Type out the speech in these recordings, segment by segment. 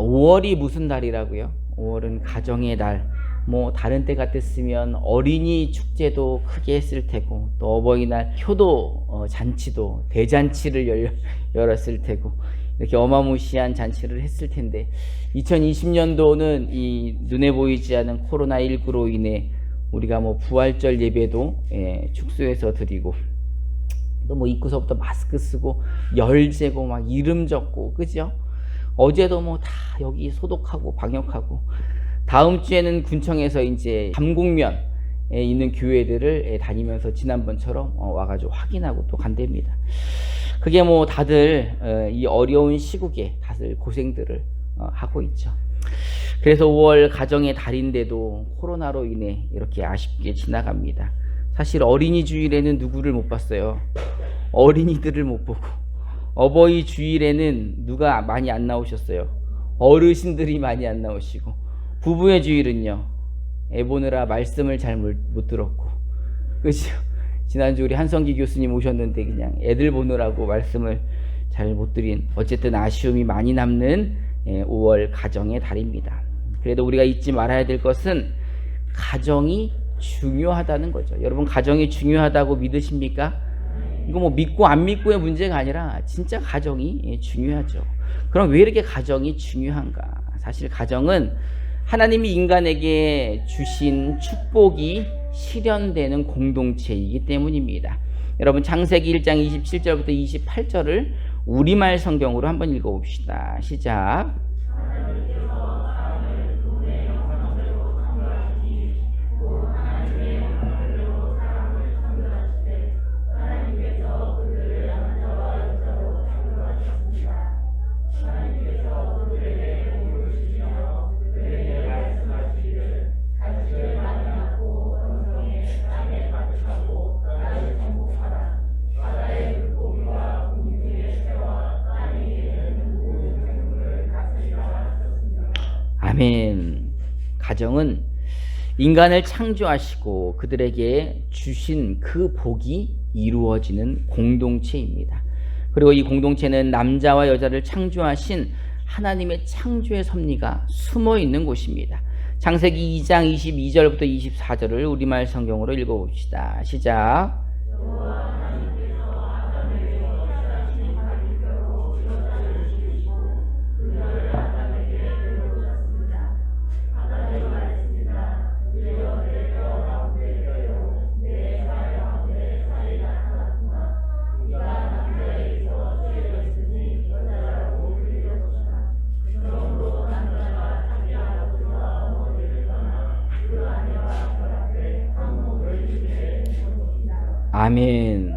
5월이 무슨 달이라고요? 5월은 가정의 달. 뭐 다른 때 같았으면 어린이 축제도 크게 했을 테고, 또 어버이날 효도 잔치도 대잔치를 열었을 테고, 이렇게 어마무시한 잔치를 했을 텐데, 2020년도는 이 눈에 보이지 않은 코로나19로 인해 우리가 뭐 부활절 예배도 축소해서 드리고, 또 뭐 입구서부터 마스크 쓰고 열 재고 막 이름 적고, 그죠? 어제도 뭐 다 여기 소독하고 방역하고, 다음 주에는 군청에서 이제 감곡면에 있는 교회들을 다니면서 지난번처럼 와가지고 확인하고 또 간답니다. 그게 뭐 다들 이 어려운 시국에 다들 고생들을 하고 있죠. 그래서 5월 가정의 달인데도 코로나로 인해 이렇게 아쉽게 지나갑니다. 사실 어린이 주일에는 누구를 못 봤어요. 어린이들을 못 보고, 어버이 주일에는 누가 많이 안 나오셨어요. 어르신들이 많이 안 나오시고, 부부의 주일은요, 애 보느라 말씀을 잘 못 들었고, 그죠? 지난주 우리 한성기 교수님 오셨는데 그냥 애들 보느라고 말씀을 잘 못 드린, 어쨌든 아쉬움이 많이 남는 5월 가정의 달입니다. 그래도 우리가 잊지 말아야 될 것은 가정이 중요하다는 거죠. 여러분, 가정이 중요하다고 믿으십니까? 이거 뭐 믿고 안 믿고의 문제가 아니라 진짜 가정이 중요하죠. 그럼 왜 이렇게 가정이 중요한가? 사실 가정은 하나님이 인간에게 주신 축복이 실현되는 공동체이기 때문입니다. 여러분, 창세기 1장 27절부터 28절을 우리말 성경으로 한번 읽어봅시다. 시작. 아멘. 가정은 인간을 창조하시고 그들에게 주신 그 복이 이루어지는 공동체입니다. 그리고 이 공동체는 남자와 여자를 창조하신 하나님의 창조의 섭리가 숨어 있는 곳입니다. 창세기 2장 22절부터 24절을 우리말 성경으로 읽어봅시다. 시작. 아멘.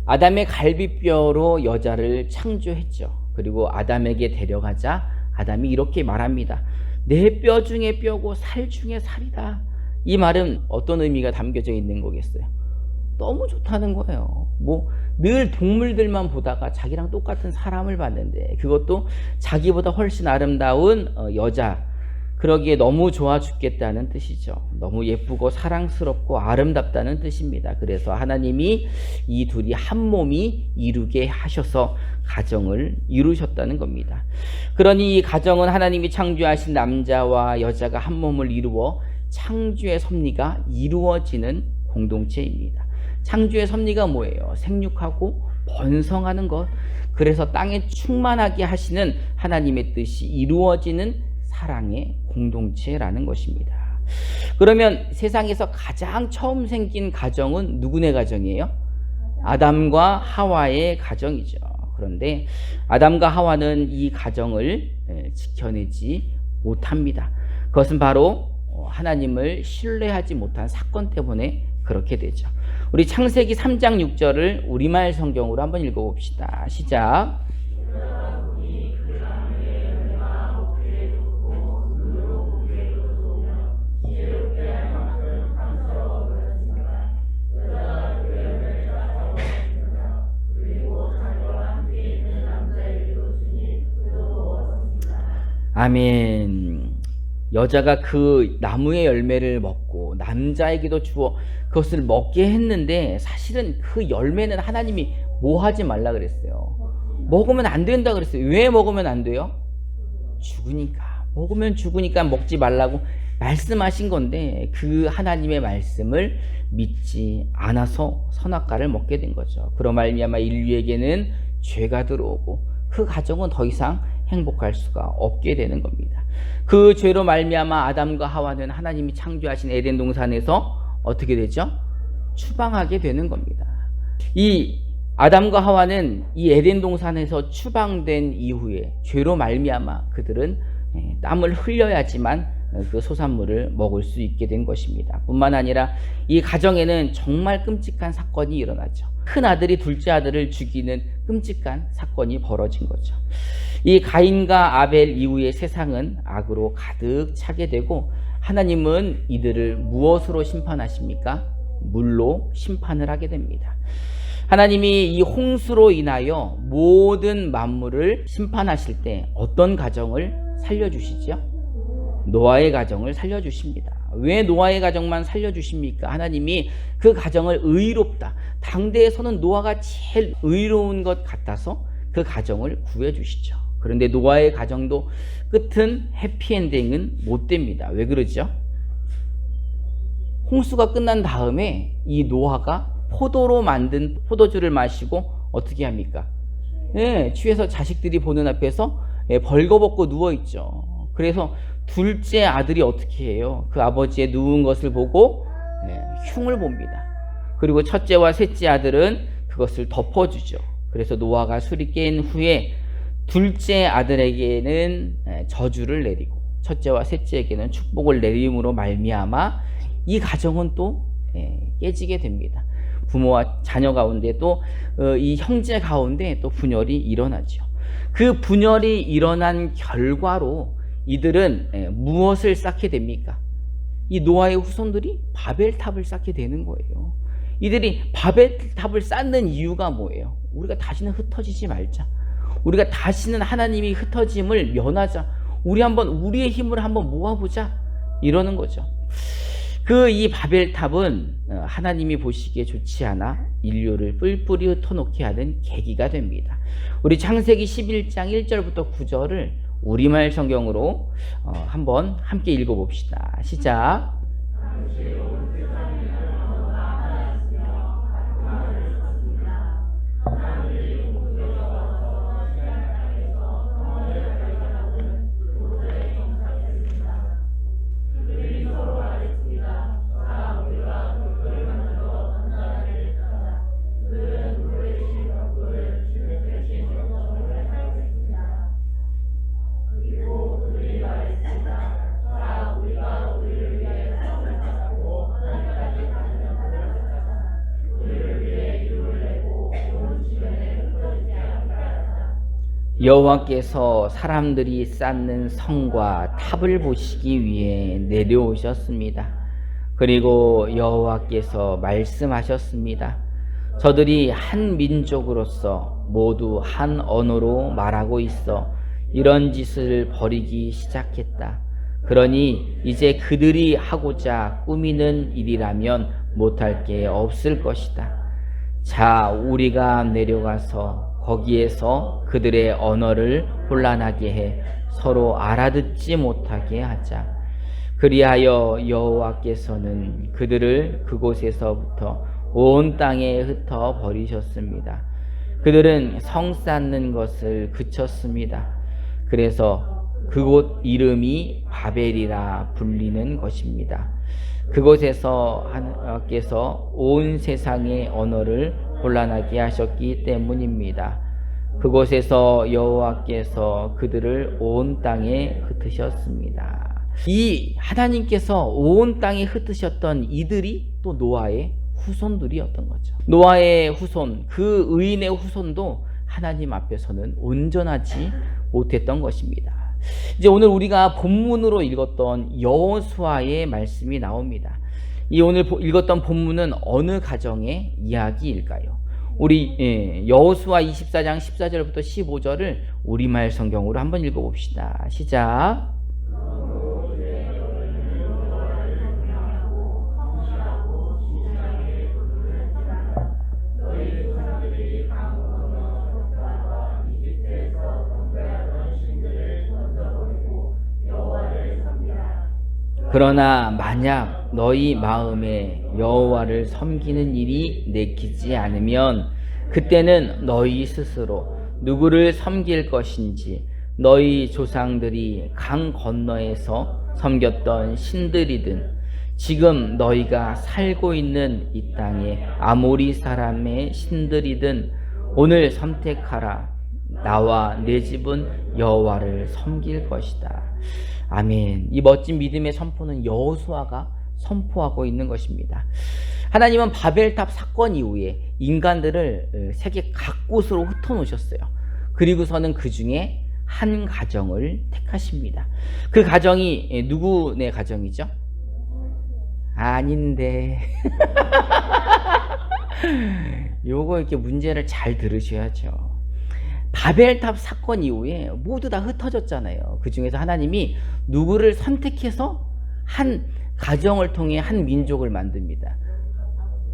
아담의 갈비뼈로 여자를 창조했죠. 그리고 아담에게 데려가자 아담이 이렇게 말합니다. 내 뼈 중에 뼈고 살 중에 살이다. 이 말은 어떤 의미가 담겨져 있는 거겠어요? 너무 좋다는 거예요. 뭐 늘 동물들만 보다가 자기랑 똑같은 사람을 봤는데, 그것도 자기보다 훨씬 아름다운 여자, 그러기에 너무 좋아 죽겠다는 뜻이죠. 너무 예쁘고 사랑스럽고 아름답다는 뜻입니다. 그래서 하나님이 이 둘이 한 몸이 이루게 하셔서 가정을 이루셨다는 겁니다. 그러니 이 가정은 하나님이 창조하신 남자와 여자가 한 몸을 이루어 창조의 섭리가 이루어지는 공동체입니다. 창조의 섭리가 뭐예요? 생육하고 번성하는 것. 그래서 땅에 충만하게 하시는 하나님의 뜻이 이루어지는 사랑의 공동체라는 것입니다. 그러면 세상에서 가장 처음 생긴 가정은 누구네 가정이에요? 아담과 하와의 가정이죠. 그런데 아담과 하와는 이 가정을 지켜내지 못합니다. 그것은 바로 하나님을 신뢰하지 못한 사건 때문에 그렇게 되죠. 우리 창세기 3장 6절을 우리말 성경으로 한번 읽어봅시다. 시작. 아멘. 여자가 그 나무의 열매를 먹고 남자에게도 주어 그것을 먹게 했는데, 사실은 그 열매는 하나님이 뭐 하지 말라 그랬어요? 먹으면 안 된다 그랬어요. 왜 먹으면 안 돼요? 죽으니까, 먹으면 죽으니까 먹지 말라고 말씀하신 건데 그 하나님의 말씀을 믿지 않아서 선악과를 먹게 된 거죠. 그로 말미암아 인류에게는 죄가 들어오고 그 가정은 더 이상 행복할 수가 없게 되는 겁니다. 그 죄로 말미암아 아담과 하와는 하나님이 창조하신 에덴 동산에서 어떻게 되죠? 추방하게 되는 겁니다. 이 아담과 하와는 이 에덴 동산에서 추방된 이후에 죄로 말미암아 그들은 땀을 흘려야지만 그 소산물을 먹을 수 있게 된 것입니다. 뿐만 아니라 이 가정에는 정말 끔찍한 사건이 일어나죠. 큰 아들이 둘째 아들을 죽이는 끔찍한 사건이 벌어진 거죠. 이 가인과 아벨 이후에 세상은 악으로 가득 차게 되고 하나님은 이들을 무엇으로 심판하십니까? 물로 심판을 하게 됩니다. 하나님이 이 홍수로 인하여 모든 만물을 심판하실 때 어떤 가정을 살려주시죠? 노아의 가정을 살려주십니다. 왜 노아의 가정만 살려주십니까? 하나님이 그 가정을 의롭다, 당대에서는 노아가 제일 의로운 것 같아서 그 가정을 구해주시죠. 그런데 노아의 가정도 끝은 해피엔딩은 못 됩니다. 왜 그러죠? 홍수가 끝난 다음에 이 노아가 포도로 만든 포도주를 마시고 어떻게 합니까? 취해서 자식들이 보는 앞에서 벌거벗고 누워있죠. 그래서 둘째 아들이 어떻게 해요? 그 아버지의 누운 것을 보고 흉을 봅니다. 그리고 첫째와 셋째 아들은 그것을 덮어주죠. 그래서 노아가 술이 깬 후에 둘째 아들에게는 저주를 내리고 첫째와 셋째에게는 축복을 내림으로 말미암아 이 가정은 또 깨지게 됩니다. 부모와 자녀 가운데 또 이 형제 가운데 또 분열이 일어나죠. 그 분열이 일어난 결과로 이들은 무엇을 쌓게 됩니까? 이 노아의 후손들이 바벨탑을 쌓게 되는 거예요. 이들이 바벨탑을 쌓는 이유가 뭐예요? 우리가 다시는 흩어지지 말자. 우리가 다시는 하나님이 흩어짐을 면하자. 우리 한번 우리의 힘을 한번 모아보자. 이러는 거죠. 이 바벨탑은 하나님이 보시기에 좋지 않아 인류를 뿔뿔이 흩어놓게 하는 계기가 됩니다. 우리 창세기 11장 1절부터 9절을 우리말 성경으로 한번 함께 읽어봅시다. 시작. 여호와께서 사람들이 쌓는 성과 탑을 보시기 위해 내려오셨습니다. 그리고 여호와께서 말씀하셨습니다. 저들이 한 민족으로서 모두 한 언어로 말하고 있어 이런 짓을 벌이기 시작했다. 그러니 이제 그들이 하고자 꾸미는 일이라면 못할 게 없을 것이다. 자, 우리가 내려가서 거기에서 그들의 언어를 혼란하게 해 서로 알아듣지 못하게 하자. 그리하여 여호와께서는 그들을 그곳에서부터 온 땅에 흩어 버리셨습니다. 그들은 성 쌓는 것을 그쳤습니다. 그래서 그곳 이름이 바벨이라 불리는 것입니다. 그곳에서 하나님께서 온 세상의 언어를 혼란하게 하셨기 때문입니다. 그곳에서 여호와께서 그들을 온 땅에 흩으셨습니다. 이 하나님께서 온 땅에 흩으셨던 이들이 또 노아의 후손들이었던 거죠. 노아의 후손, 그 의인의 후손도 하나님 앞에서는 온전하지 못했던 것입니다. 이제 오늘 우리가 본문으로 읽었던 여호수아의 말씀이 나옵니다. 이 오늘 읽었던 본문은 어느 가정의 이야기일까요? 우리 여호수아 24장 14절부터 15절을 우리말 성경으로 한번 읽어봅시다. 시작. 그러나 만약 너희 마음에 여호와를 섬기는 일이 내키지 않으면 그때는 너희 스스로 누구를 섬길 것인지 너희 조상들이 강 건너에서 섬겼던 신들이든 지금 너희가 살고 있는 이 땅의 아모리 사람의 신들이든 오늘 선택하라. 나와 내 집은 여호와를 섬길 것이다. 아멘. 이 멋진 믿음의 선포는 여호수아가 선포하고 있는 것입니다. 하나님은 바벨탑 사건 이후에 인간들을 세계 각곳으로 흩어놓으셨어요. 그리고서는 그 중에 한 가정을 택하십니다. 그 가정이 누구네 가정이죠? 아닌데. 요거 이렇게 문제를 잘 들으셔야죠. 바벨탑 사건 이후에 모두 다 흩어졌잖아요. 그 중에서 하나님이 누구를 선택해서 한 가정을 통해 한 민족을 만듭니다.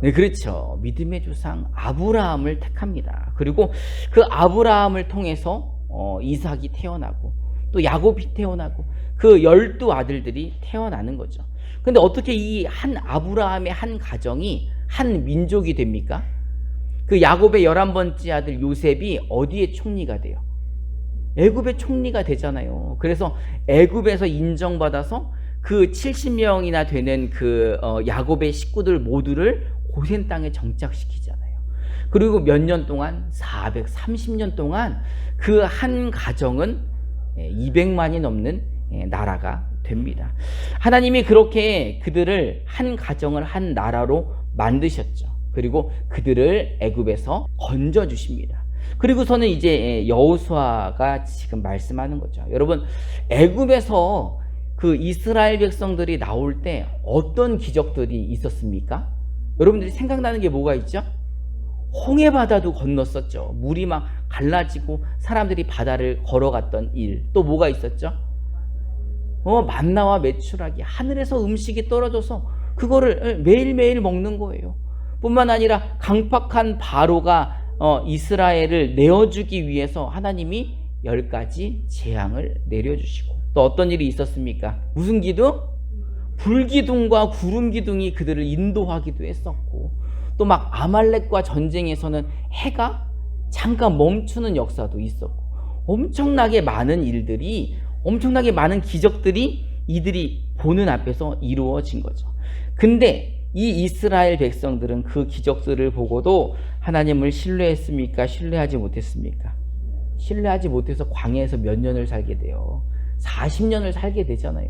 네, 그렇죠. 믿음의 조상 아브라함을 택합니다. 그리고 그 아브라함을 통해서 이삭이 태어나고 또 야곱이 태어나고 그 12아들들이 태어나는 거죠. 근데 어떻게 이 한 아브라함의 한 가정이 한 민족이 됩니까? 그 야곱의 11번째 아들 요셉이 어디에 총리가 돼요? 애굽의 총리가 되잖아요. 그래서 애굽에서 인정받아서 그 70명이나 되는 그 야곱의 식구들 모두를 고센 땅에 정착시키잖아요. 그리고 몇 년 동안 430년 동안 그 한 가정은 200만이 넘는 나라가 됩니다. 하나님이 그렇게 그들을 한 가정을 한 나라로 만드셨죠. 그리고 그들을 애굽에서 건져 주십니다. 그리고서는 이제 여호수아가 지금 말씀하는 거죠. 여러분, 애굽에서 그 이스라엘 백성들이 나올 때 어떤 기적들이 있었습니까? 여러분들이 생각나는 게 뭐가 있죠? 홍해 바다도 건넜었죠. 물이 막 갈라지고 사람들이 바다를 걸어갔던 일. 또 뭐가 있었죠? 만나와 메추라기, 하늘에서 음식이 떨어져서 그거를 매일매일 먹는 거예요. 뿐만 아니라 강팍한 바로가 이스라엘을 내어주기 위해서 하나님이 10가지 재앙을 내려주시고, 또 어떤 일이 있었습니까? 무슨 기둥? 불기둥과 구름기둥이 그들을 인도하기도 했었고, 또 막 아말렉과 전쟁에서는 해가 잠깐 멈추는 역사도 있었고, 엄청나게 많은 일들이, 엄청나게 많은 기적들이 이들이 보는 앞에서 이루어진 거죠. 근데 이 이스라엘 백성들은 그 기적들을 보고도 하나님을 신뢰했습니까? 신뢰하지 못했습니까? 신뢰하지 못해서 광야에서 몇 년을 살게 돼요. 40년을 살게 되잖아요.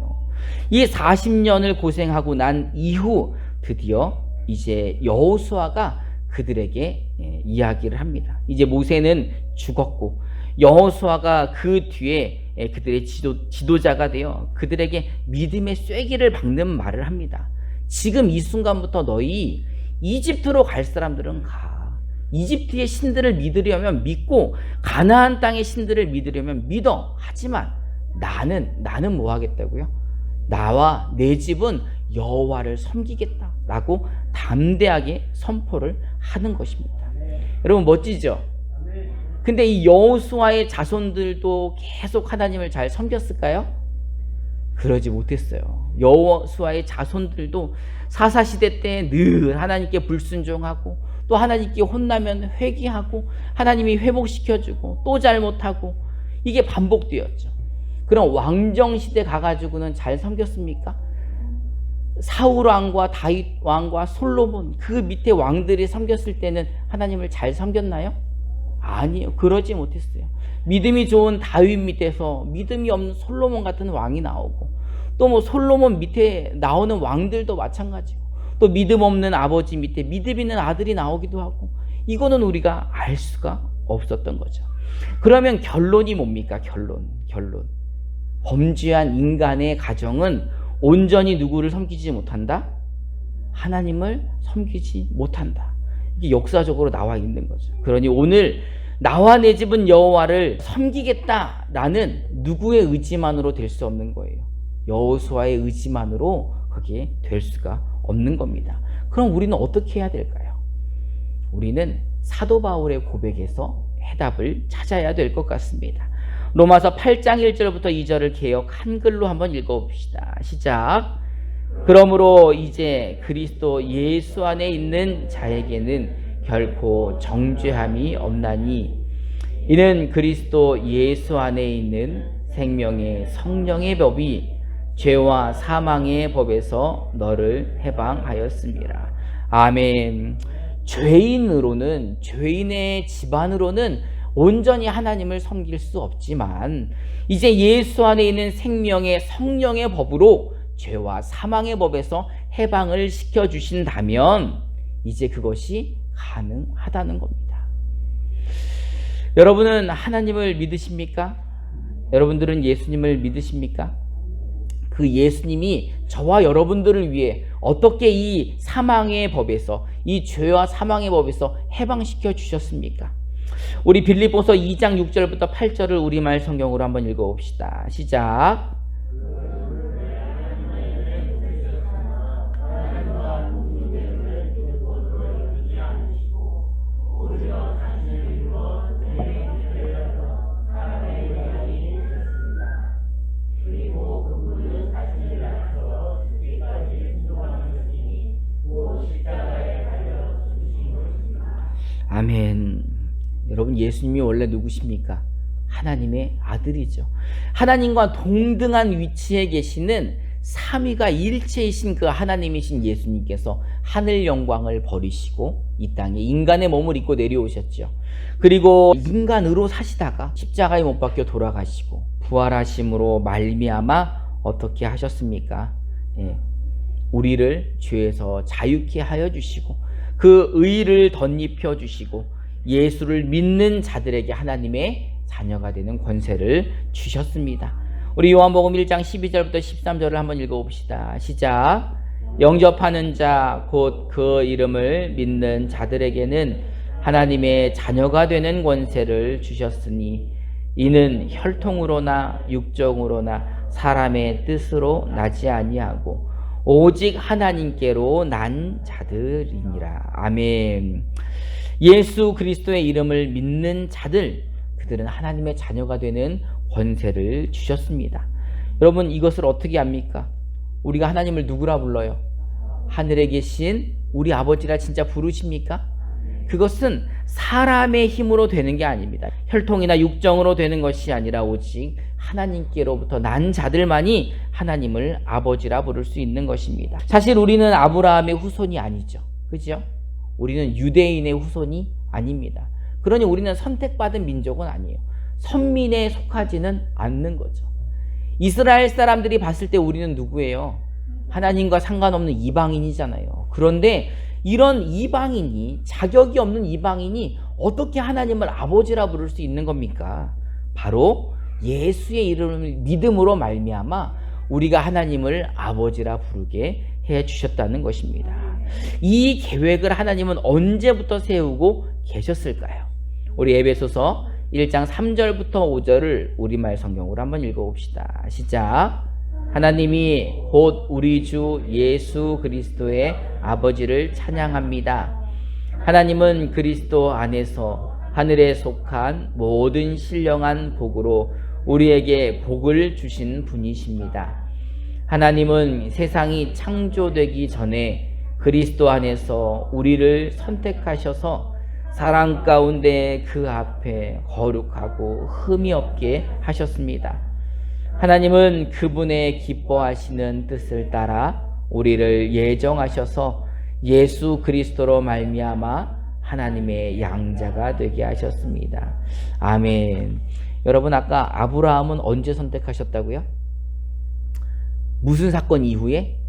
이 40년을 고생하고 난 이후 드디어 이제 여호수아가 그들에게 이야기를 합니다. 이제 모세는 죽었고 여호수아가 그 뒤에 그들의 지도자가 되어 그들에게 믿음의 쐐기를 박는 말을 합니다. 지금 이 순간부터 너희 이집트로 갈 사람들은 가. 이집트의 신들을 믿으려면 믿고 가나안 땅의 신들을 믿으려면 믿어. 하지만 나는 뭐 하겠다고요? 나와 내 집은 여호와를 섬기겠다라고 담대하게 선포를 하는 것입니다. 여러분 멋지죠? 근데 이 여호수아의 자손들도 계속 하나님을 잘 섬겼을까요? 그러지 못했어요. 여호수아의 자손들도 사사시대 때 늘 하나님께 불순종하고, 또 하나님께 혼나면 회개하고, 하나님이 회복시켜주고, 또 잘못하고, 이게 반복되었죠. 그럼 왕정시대 가가지고는 잘 섬겼습니까? 사울 왕과 다윗 왕과 솔로몬, 그 밑에 왕들이 섬겼을 때는 하나님을 잘 섬겼나요? 아니요. 그러지 못했어요. 믿음이 좋은 다윗 밑에서 믿음이 없는 솔로몬 같은 왕이 나오고, 또 뭐 솔로몬 밑에 나오는 왕들도 마찬가지고, 또 믿음 없는 아버지 밑에 믿음 있는 아들이 나오기도 하고, 이거는 우리가 알 수가 없었던 거죠. 그러면 결론이 뭡니까? 결론. 범죄한 인간의 가정은 온전히 누구를 섬기지 못한다? 하나님을 섬기지 못한다. 이게 역사적으로 나와 있는 거죠. 그러니 오늘 나와 내 집은 여호와를 섬기겠다라는 누구의 의지만으로 될 수 없는 거예요. 여호수아의 의지만으로 그게 될 수가 없는 겁니다. 그럼 우리는 어떻게 해야 될까요? 우리는 사도 바울의 고백에서 해답을 찾아야 될 것 같습니다. 로마서 8장 1절부터 2절을 개역 한글로 한번 읽어봅시다. 시작. 그러므로 이제 그리스도 예수 안에 있는 자에게는 결코 정죄함이 없나니 이는 그리스도 예수 안에 있는 생명의 성령의 법이 죄와 사망의 법에서 너를 해방하였습니다. 아멘. 죄인으로는, 죄인의 집안으로는 온전히 하나님을 섬길 수 없지만 이제 예수 안에 있는 생명의 성령의 법으로 죄와 사망의 법에서 해방을 시켜주신다면 이제 그것이 가능하다는 겁니다. 여러분은 하나님을 믿으십니까? 여러분들은 예수님을 믿으십니까? 그 예수님이 저와 여러분들을 위해 어떻게 이 사망의 법에서, 이 죄와 사망의 법에서 해방시켜 주셨습니까? 우리 빌립보서 2장 6절부터 8절을 우리말 성경으로 한번 읽어봅시다. 시작. 아멘. 여러분, 예수님이 원래 누구십니까? 하나님의 아들이죠. 하나님과 동등한 위치에 계시는 삼위가 일체이신 그 하나님이신 예수님께서 하늘 영광을 버리시고 이 땅에 인간의 몸을 입고 내려오셨죠. 그리고 인간으로 사시다가 십자가에 못 박혀 돌아가시고 부활하심으로 말미암아 어떻게 하셨습니까? 우리를 죄에서 자유케 하여 주시고 그 의를 덧입혀 주시고 예수를 믿는 자들에게 하나님의 자녀가 되는 권세를 주셨습니다. 우리 요한복음 1장 12절부터 13절을 한번 읽어봅시다. 시작. 영접하는 자 곧 그 이름을 믿는 자들에게는 하나님의 자녀가 되는 권세를 주셨으니 이는 혈통으로나 육정으로나 사람의 뜻으로 나지 아니하고 오직 하나님께로 난 자들이니라. 아멘. 예수 그리스도의 이름을 믿는 자들, 그들은 하나님의 자녀가 되는 권세를 주셨습니다. 여러분, 이것을 어떻게 압니까? 우리가 하나님을 누구라 불러요? 하늘에 계신 우리 아버지라 진짜 부르십니까? 그것은 사람의 힘으로 되는 게 아닙니다. 혈통이나 육정으로 되는 것이 아니라 오직 하나님께로부터 난 자들만이 하나님을 아버지라 부를 수 있는 것입니다. 사실 우리는 아브라함의 후손이 아니죠. 그죠? 우리는 유대인의 후손이 아닙니다. 그러니 우리는 선택받은 민족은 아니에요. 선민에 속하지는 않는 거죠. 이스라엘 사람들이 봤을 때 우리는 누구예요? 하나님과 상관없는 이방인이잖아요. 그런데 이런 이방인이, 자격이 없는 이방인이 어떻게 하나님을 아버지라 부를 수 있는 겁니까? 바로 예수의 이름을 믿음으로 말미암아 우리가 하나님을 아버지라 부르게 해 주셨다는 것입니다. 이 계획을 하나님은 언제부터 세우고 계셨을까요? 우리 에베소서 1장 3절부터 5절을 우리말 성경으로 한번 읽어봅시다. 시작. 하나님이 곧 우리 주 예수 그리스도의 아버지를 찬양합니다. 하나님은 그리스도 안에서 하늘에 속한 모든 신령한 복으로 우리에게 복을 주신 분이십니다. 하나님은 세상이 창조되기 전에 그리스도 안에서 우리를 선택하셔서 사랑 가운데 그 앞에 거룩하고 흠이 없게 하셨습니다. 하나님은 그분의 기뻐하시는 뜻을 따라 우리를 예정하셔서 예수 그리스도로 말미암아 하나님의 양자가 되게 하셨습니다. 아멘. 여러분, 아까 아브라함은 언제 선택하셨다고요? 무슨 사건 이후에?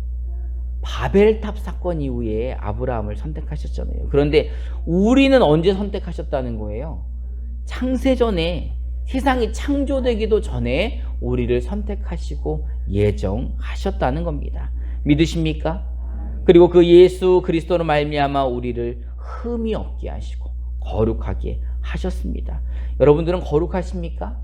바벨탑 사건 이후에 아브라함을 선택하셨잖아요. 그런데 우리는 언제 선택하셨다는 거예요? 창세전에, 세상이 창조되기도 전에 우리를 선택하시고 예정하셨다는 겁니다. 믿으십니까? 그리고 그 예수 그리스도로 말미암아 우리를 흠이 없게 하시고 거룩하게 하셨습니다. 여러분들은 거룩하십니까?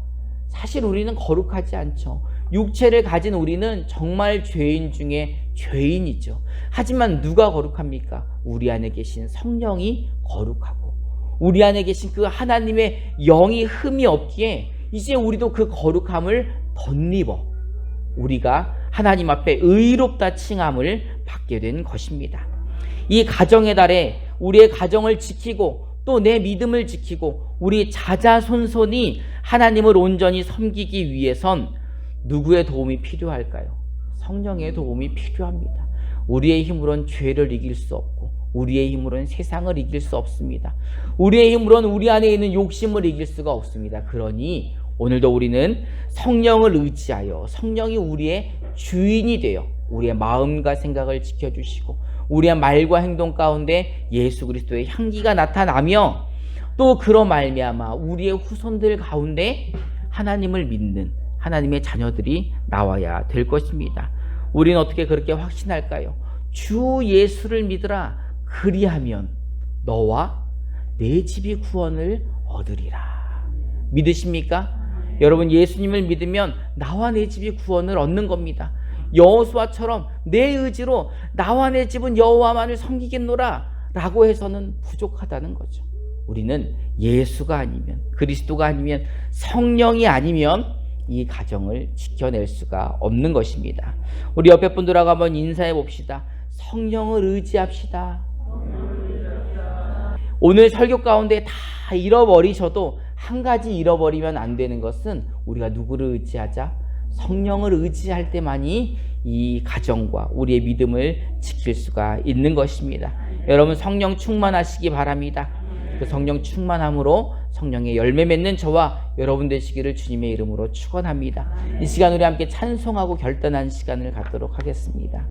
사실 우리는 거룩하지 않죠. 육체를 가진 우리는 정말 죄인 중에 죄인이죠. 하지만 누가 거룩합니까? 우리 안에 계신 성령이 거룩하고 우리 안에 계신 그 하나님의 영이 흠이 없기에 이제 우리도 그 거룩함을 덧입어 우리가 하나님 앞에 의롭다 칭함을 받게 된 것입니다. 이 가정의 달에 우리의 가정을 지키고 또 내 믿음을 지키고 우리 자자손손이 하나님을 온전히 섬기기 위해선 누구의 도움이 필요할까요? 성령의 도움이 필요합니다. 우리의 힘으로는 죄를 이길 수 없고 우리의 힘으로는 세상을 이길 수 없습니다. 우리의 힘으로는 우리 안에 있는 욕심을 이길 수가 없습니다. 그러니 오늘도 우리는 성령을 의지하여 성령이 우리의 주인이 되어 우리의 마음과 생각을 지켜주시고 우리의 말과 행동 가운데 예수 그리스도의 향기가 나타나며 또 그로 말미암아 우리의 후손들 가운데 하나님을 믿는 하나님의 자녀들이 나와야 될 것입니다. 우리는 어떻게 그렇게 확신할까요? 주 예수를 믿으라. 그리하면 너와 내 집이 구원을 얻으리라. 믿으십니까? 여러분, 예수님을 믿으면 나와 내 집이 구원을 얻는 겁니다. 여호수아처럼 내 의지로 나와 내 집은 여호와만을 섬기겠노라 라고 해서는 부족하다는 거죠. 우리는 예수가 아니면, 그리스도가 아니면, 성령이 아니면 이 가정을 지켜낼 수가 없는 것입니다. 우리 옆에 분들하고 한번 인사해 봅시다. 성령을 의지합시다. 오늘 설교 가운데 다 잃어버리셔도 한 가지 잃어버리면 안 되는 것은 우리가 누구를 의지하자? 성령을 의지할 때만이 이 가정과 우리의 믿음을 지킬 수가 있는 것입니다. 여러분, 성령 충만하시기 바랍니다. 그 성령 충만함으로 성령의 열매 맺는 저와 여러분 되시기를 주님의 이름으로 축원합니다. 이 시간 우리 함께 찬송하고 결단한 시간을 갖도록 하겠습니다.